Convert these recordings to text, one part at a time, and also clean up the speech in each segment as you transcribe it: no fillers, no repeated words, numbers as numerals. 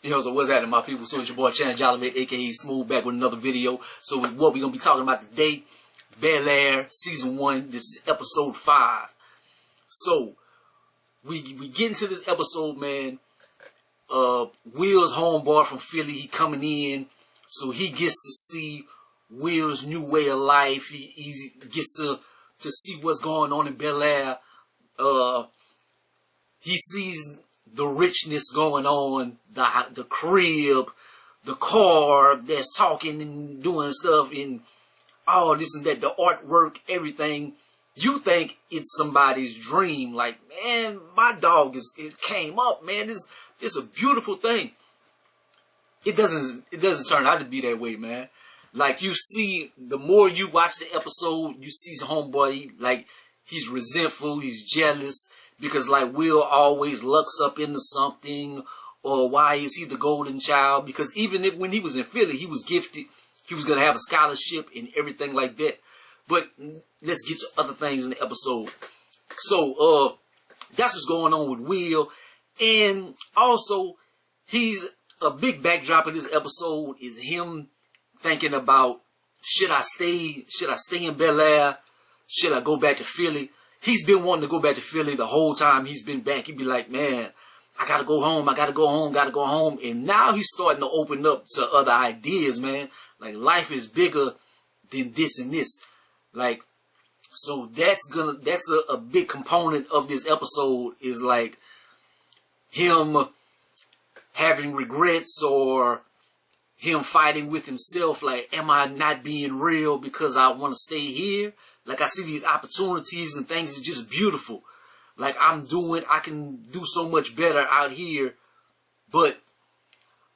Yo, so what's happening, my people? So it's your boy ChanceJolivette, aka Smooth, back with another video. So what we're gonna be talking about today, Bel-Air season 1. This is episode 5. So we get into this episode, man. Will's homeboy from Philly, he coming in, so he gets to see Will's new way of life. He gets to see what's going on in Bel-Air. He sees the richness going on, the crib, the car that's talking and doing stuff, and all this and that, the artwork, everything. You think it's somebody's dream. Like, man, my dog it came up, man. This is a beautiful thing. It doesn't turn out to be that way, man. Like, you see, the more you watch the episode, you see his homeboy, like, he's resentful, he's jealous, because, like, Will always lucks up into something, or why is he the golden child? Because even if when he was in Philly, he was gifted, he was going to have a scholarship and everything like that. But let's get to other things in the episode. So, that's what's going on with Will. And also, a big backdrop of this episode is him thinking about, should I stay in Bel-Air? Should I go back to Philly? He's been wanting to go back to Philly the whole time he's been back. He'd be like, man, I gotta go home, I gotta go home, gotta go home. And now he's starting to open up to other ideas, man. Like, life is bigger than this and this. Like, so that's a big component of this episode, is like him having regrets, or him fighting with himself. Like, am I not being real because I want to stay here? Like, I see these opportunities and things are just beautiful. Like, I can do so much better out here, but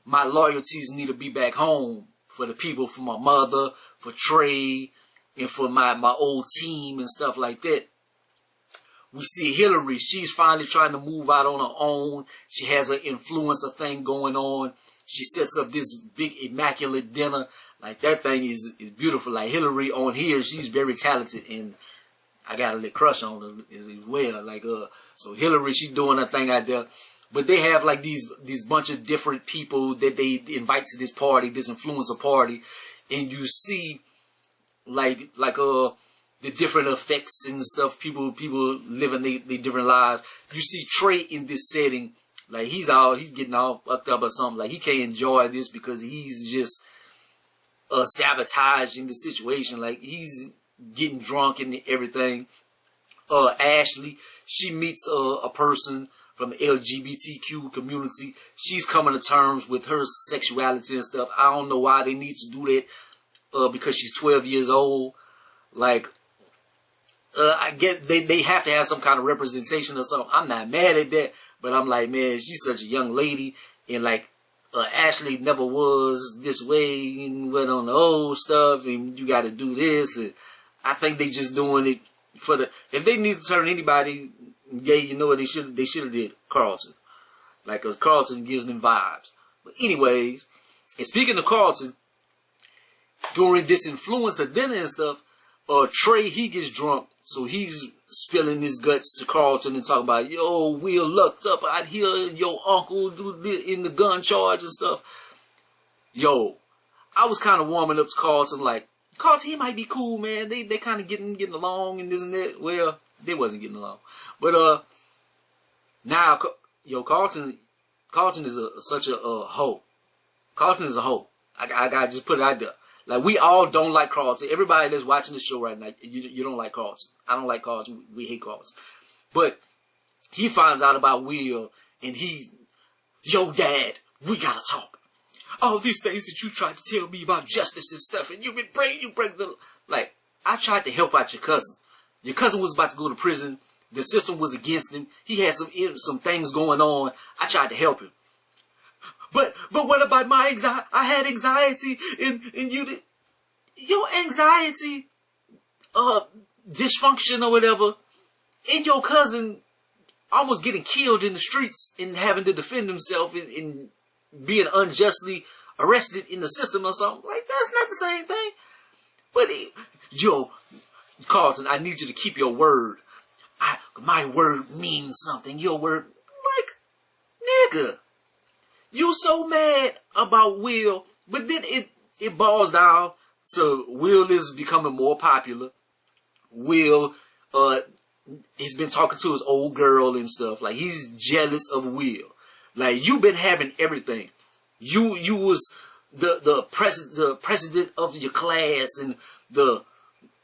my loyalties need to be back home for the people, for my mother, for Trey, and for my old team and stuff like that. We see Hilary. She's finally trying to move out on her own. She has an influencer thing going on. She sets up this big immaculate dinner. Like, that thing is beautiful. Like, Hilary on here, she's very talented, and I got a little crush on her as well. Like, so Hilary, she's doing her thing out there. But they have, like, these bunch of different people that they invite to this party, this influencer party, and you see like the different effects and stuff. People living their different lives. You see Trey in this setting, like, he's getting all fucked up or something. Like, he can't enjoy this because he's just sabotaging the situation. Like, he's getting drunk and everything. Ashley, she meets a person from the LGBTQ community. She's coming to terms with her sexuality and stuff. I don't know why they need to do that, because she's 12 years old. Like, I get they have to have some kind of representation or something. I'm not mad at that, but I'm like, man, she's such a young lady, and like, Ashley never was this way and went on the old stuff, and you got to do this. And I think they just doing it for the. If they need to turn anybody gay, you know what they should have did? Carlton, like, cause Carlton gives them vibes. But anyways, and speaking of Carlton, during this influencer dinner and stuff, Trey, he gets drunk, so he's spilling his guts to Carlton and talking about, yo, Will lucked up out here, and your uncle do this in the gun charge and stuff. Yo, I was kind of warming up to Carlton, like, Carlton, he might be cool, man. They kind of getting along and this and that. Well, they wasn't getting along, but now, yo, Carlton is such a hoe. Carlton is a hoe. I gotta just put it out there. Like, we all don't like Carlton. Everybody that's watching the show right now, you don't like Carlton. I don't like Carlton. We hate Carlton. But he finds out about Will, and yo, Dad, we gotta talk. All these things that you tried to tell me about justice and stuff, and you break the. Like, I tried to help out your cousin. Your cousin was about to go to prison. The system was against him. He had some things going on. I tried to help him. But what about my anxiety? I had anxiety, and you did. Your anxiety, dysfunction or whatever, and your cousin almost getting killed in the streets and having to defend himself and being unjustly arrested in the system or something. Like, that's not the same thing. But, yo, Carlton, I need you to keep your word. My word means something. Your word, like, nigga. You so mad about Will, but then it boils down to Will is becoming more popular. Will, he's been talking to his old girl and stuff. Like, he's jealous of Will. Like, you've been having everything. You was the president of your class, and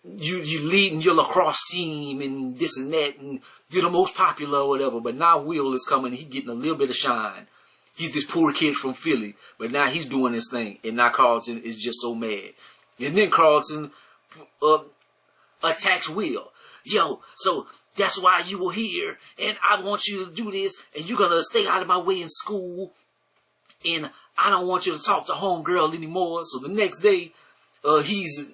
you leading your lacrosse team and this and that, and you're the most popular or whatever. But now Will is coming. He getting a little bit of shine. He's this poor kid from Philly, but now he's doing his thing, and now Carlton is just so mad. And then Carlton attacks Will. Yo, so that's why you were here, and I want you to do this, and you're gonna stay out of my way in school, and I don't want you to talk to homegirl anymore. So the next day, he's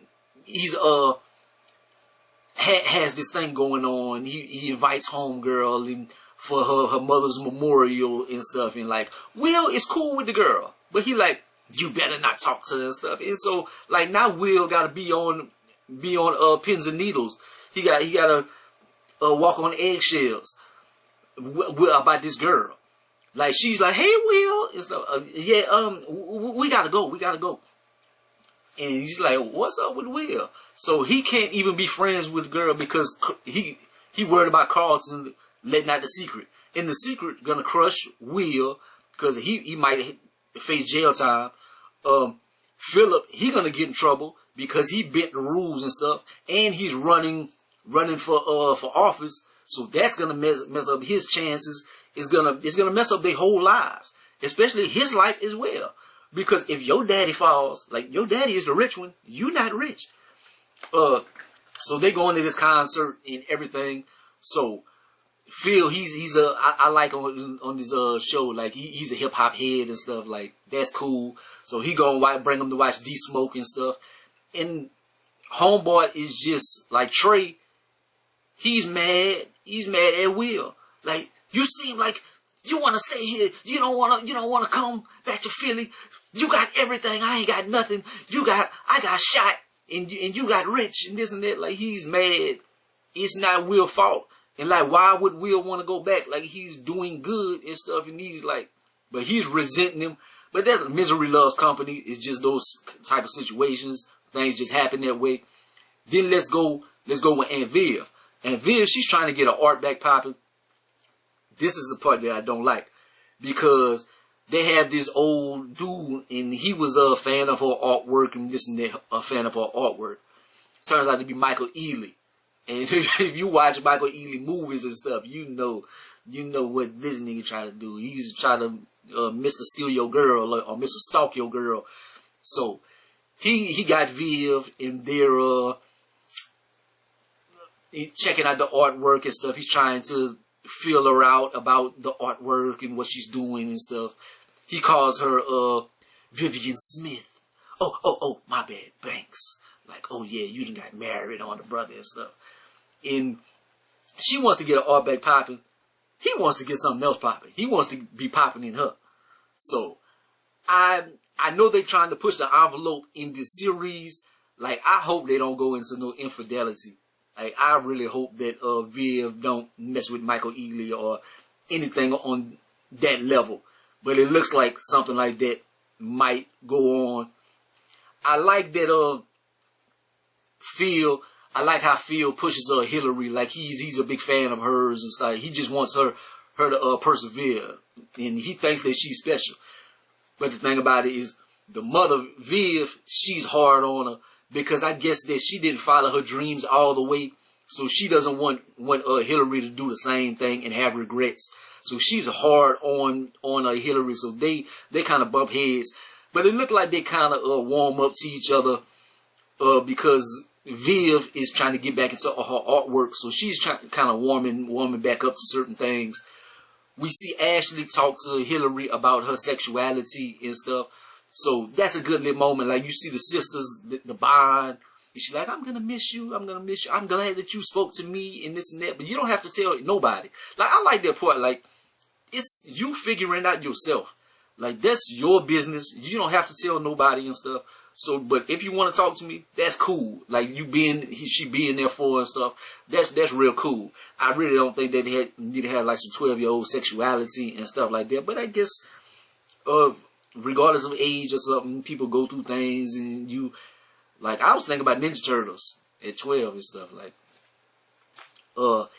has this thing going on. He invites homegirl and for her mother's memorial and stuff, and like, Will is cool with the girl, but he like, you better not talk to her and stuff. And so like, now Will gotta be on pins and needles. He gotta walk on eggshells about this girl. Like, she's like, hey Will and stuff. We gotta go. And he's like, what's up with Will? So he can't even be friends with the girl because he worried about Carlton letting out the secret. And the secret gonna crush Will because he might face jail time. Philip, he gonna get in trouble because he bent the rules and stuff, and he's running for office. So that's gonna mess up his chances. It's gonna mess up their whole lives, especially his life as well. Because if your daddy falls, like, your daddy is the rich one, you not rich. So they go into this concert and everything. So Phil, I like on this show, like, he's a hip hop head and stuff. Like, that's cool. So he gonna bring him to watch D Smoke and stuff. And homeboy is just like Trey. He's mad. He's mad at Will. Like, you seem like you want to stay here. You don't want to come back to Philly. You got everything. I ain't got nothing. I got shot, and you got rich and this and that. Like, he's mad. It's not Will's fault. And like, why would Will want to go back? Like, he's doing good and stuff, and he's like, but he's resenting him. But that's misery loves company. It's just those type of situations. Things just happen that way. Then let's go with Aunt Viv. Aunt Viv, she's trying to get her art back popping. This is the part that I don't like, because they have this old dude, and he was a fan of her artwork and this and that, a fan of her artwork. Turns out to be Michael Ealy. And if you watch Michael Ealy movies and stuff, you know what this nigga trying to do. He's trying to Mr. Steal Your Girl or Mr. Stalk Your Girl. So he got Viv, and they're checking out the artwork and stuff. He's trying to feel her out about the artwork and what she's doing and stuff. He calls her Vivian Smith. Oh, my bad, Banks. Like, oh yeah, you done got married on the brother and stuff. And she wants to get her art back popping. He wants to get something else popping. He wants to be popping in her. So I know they're trying to push the envelope in this series. Like, I hope they don't go into no infidelity. Like, I really hope that Viv don't mess with Michael Ealy or anything on that level. But it looks like something like that might go on. I like that I like how Phil pushes Hilary. Like, he's a big fan of hers and stuff. He just wants her to persevere, and he thinks that she's special. But the thing about it is, the mother Viv, she's hard on her, because I guess that she didn't follow her dreams all the way, so she doesn't want Hilary to do the same thing and have regrets. So she's hard on Hilary. So they kind of bump heads, but it looked like they kind of warm up to each other because Viv is trying to get back into her artwork, so she's trying kind of warming back up to certain things. We see Ashley talk to Hilary about her sexuality and stuff. So that's a good little moment. Like, you see the sisters, the bond. And she's like, I'm going to miss you. I'm going to miss you. I'm glad that you spoke to me and this and that. But you don't have to tell nobody. Like, I like that part. Like, it's you figuring out yourself. Like, that's your business. You don't have to tell nobody and stuff. So, but if you want to talk to me, that's cool. Like, she being there for and stuff. That's real cool. I really don't think that they need to have like some 12-year-old sexuality and stuff like that. But I guess regardless of age or something, people go through things, and you, like, I was thinking about Ninja Turtles at 12 and stuff, like,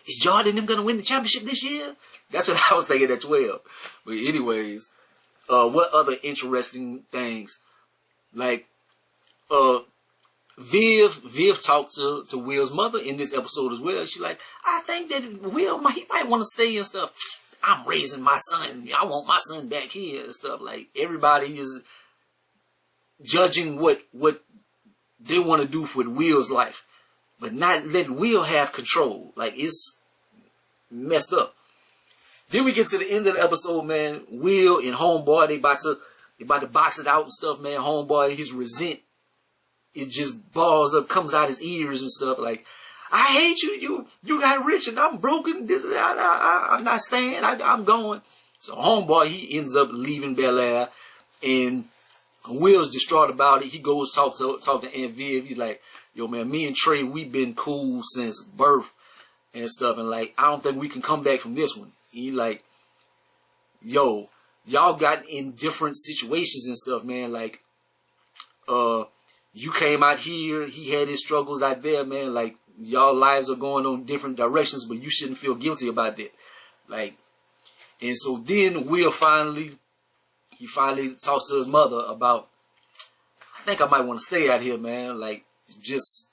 is Jordan them gonna win the championship this year? That's what I was thinking at 12. But anyways, what other interesting things? Like, Viv talked to Will's mother in this episode as well. She's like, I think that Will, he might want to stay and stuff. I'm raising my son. I want my son back here and stuff. Like, everybody is judging what they want to do for Will's life, but not letting Will have control. Like, it's messed up. Then we get to the end of the episode, man. Will and Homeboy, they about to box it out and stuff, man. Homeboy, his resent, it just balls up, comes out his ears and stuff. Like, I hate you. You got rich and I'm broken. This, I'm not staying. I'm going. So Homeboy, he ends up leaving Bel-Air, and Will's distraught about it. He goes talk to Aunt Viv. He's like, yo, man, me and Trey, we've been cool since birth and stuff, and like, I don't think we can come back from this one. He like, yo, y'all got in different situations and stuff, man. Like, you came out here, he had his struggles out there, man. Like, y'all lives are going on different directions, but you shouldn't feel guilty about that. Like, and so then Will finally talks to his mother about, I think I might want to stay out here, man. Like, just,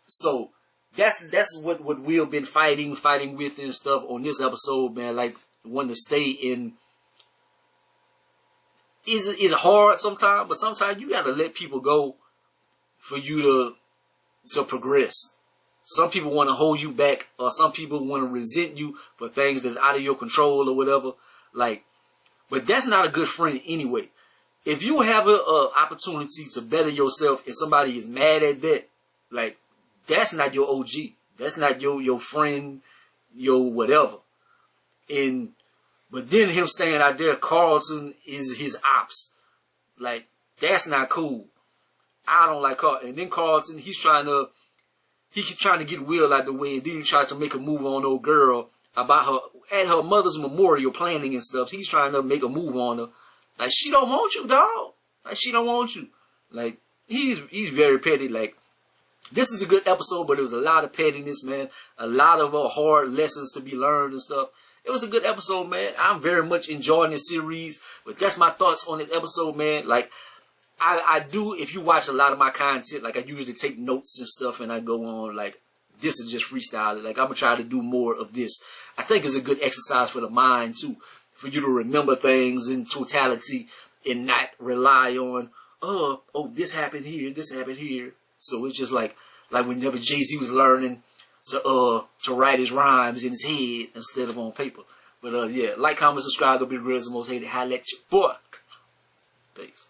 so that's what Will been fighting with and stuff on this episode, man. Like, wanting to stay in, is hard sometimes, but sometimes you gotta let people go for you to progress. Some people want to hold you back, or some people want to resent you for things that's out of your control or whatever. Like, but that's not a good friend anyway. If you have an opportunity to better yourself and somebody is mad at that, like, that's not your OG. That's not your friend, your whatever. But then him staying out there, Carlton is his ops. Like, that's not cool. I don't like Carlton. And then Carlton, he's trying to get Will out the way, and then he tries to make a move on old girl about her, at her mother's memorial planning and stuff. He's trying to make a move on her. Like, she don't want you, dog. Like, she don't want you. Like, he's very petty. Like, this is a good episode, but there was a lot of pettiness, man. A lot of hard lessons to be learned and stuff. It was a good episode, man. I'm very much enjoying this series, but that's my thoughts on this episode, man. Like, I do, if you watch a lot of my content, like, I usually take notes and stuff, and I go on, like, this is just freestyle. Like, I'm going to try to do more of this. I think it's a good exercise for the mind, too, for you to remember things in totality and not rely on, oh, this happened here, this happened here. So it's just like whenever Jay-Z was learning to write his rhymes in his head instead of on paper. But yeah, like, comment, subscribe, go be the realest, most hated, holla at your boy. Peace.